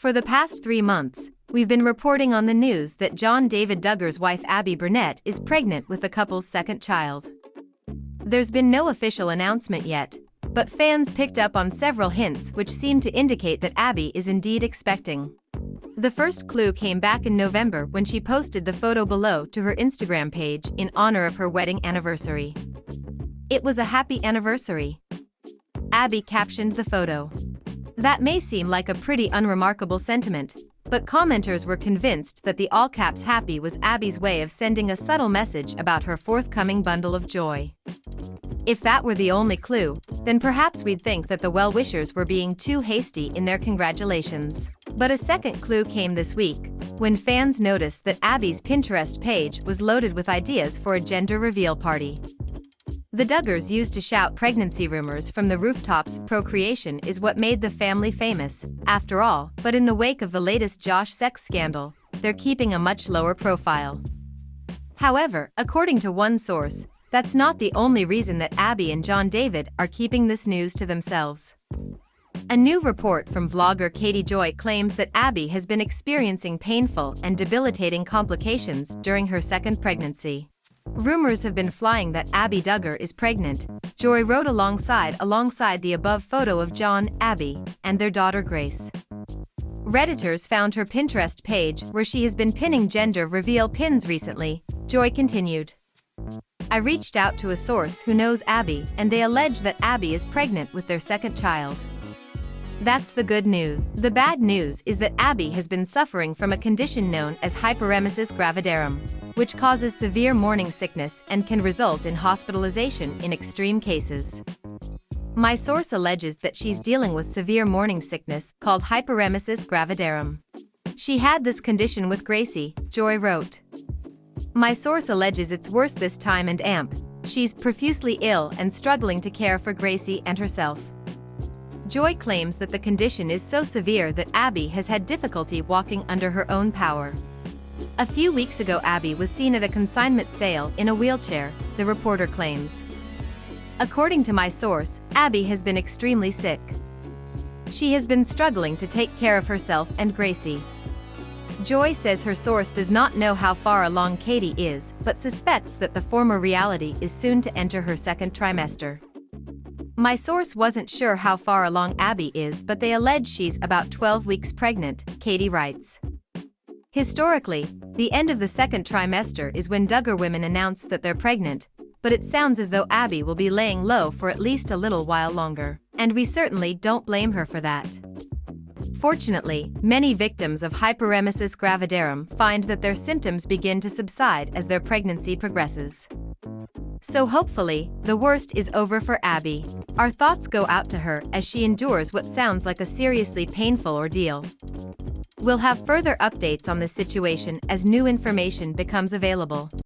For the past 3 months, we've been reporting on the news that John David Duggar's wife Abbie Burnett is pregnant with the couple's second child. There's been no official announcement yet, but fans picked up on several hints which seem to indicate that Abbie is indeed expecting. The first clue came back in November when she posted the photo below to her Instagram page in honor of her wedding anniversary. "It was a happy anniversary," Abbie captioned the photo. That may seem like a pretty unremarkable sentiment, but commenters were convinced that the all-caps happy was Abbie's way of sending a subtle message about her forthcoming bundle of joy. If that were the only clue, then perhaps we'd think that the well-wishers were being too hasty in their congratulations. But a second clue came this week, when fans noticed that Abbie's Pinterest page was loaded with ideas for a gender reveal party. The Duggars used to shout pregnancy rumors from the rooftops. Procreation is what made the family famous, after all, but in the wake of the latest Josh sex scandal, they're keeping a much lower profile. However, according to one source, that's not the only reason that Abbie and John David are keeping this news to themselves. A new report from vlogger Katie Joy claims that Abbie has been experiencing painful and debilitating complications during her second pregnancy. Rumors have been flying that Abbie Duggar is pregnant, Joy wrote alongside the above photo of John, Abbie, and their daughter Grace. Redditors found her Pinterest page where she has been pinning gender reveal pins recently. Joy continued, "I reached out to a source who knows Abbie and they allege that Abbie is pregnant with their second child. That's the good news. The bad news is that Abbie has been suffering from a condition known as hyperemesis gravidarum, which causes severe morning sickness and can result in hospitalization in extreme cases. My source alleges that she's dealing with severe morning sickness called hyperemesis gravidarum. She had this condition with Gracie," Joy wrote. "My source alleges it's worse this time and she's profusely ill and struggling to care for Gracie and herself." Joy claims that the condition is so severe that Abbie has had difficulty walking under her own power. A few weeks ago Abbie was seen at a consignment sale in a wheelchair, the reporter claims. "According to my source, Abbie has been extremely sick. She has been struggling to take care of herself and Gracie." Joy says her source does not know how far along Katie is, but suspects that the former reality is soon to enter her second trimester. "My source wasn't sure how far along Abbie is, but they allege she's about 12 weeks pregnant," Katie writes. Historically, the end of the second trimester is when Duggar women announce that they're pregnant, but it sounds as though Abbie will be laying low for at least a little while longer, and we certainly don't blame her for that. Fortunately, many victims of hyperemesis gravidarum find that their symptoms begin to subside as their pregnancy progresses. So hopefully, the worst is over for Abbie. Our thoughts go out to her as she endures what sounds like a seriously painful ordeal. We'll have further updates on this situation as new information becomes available.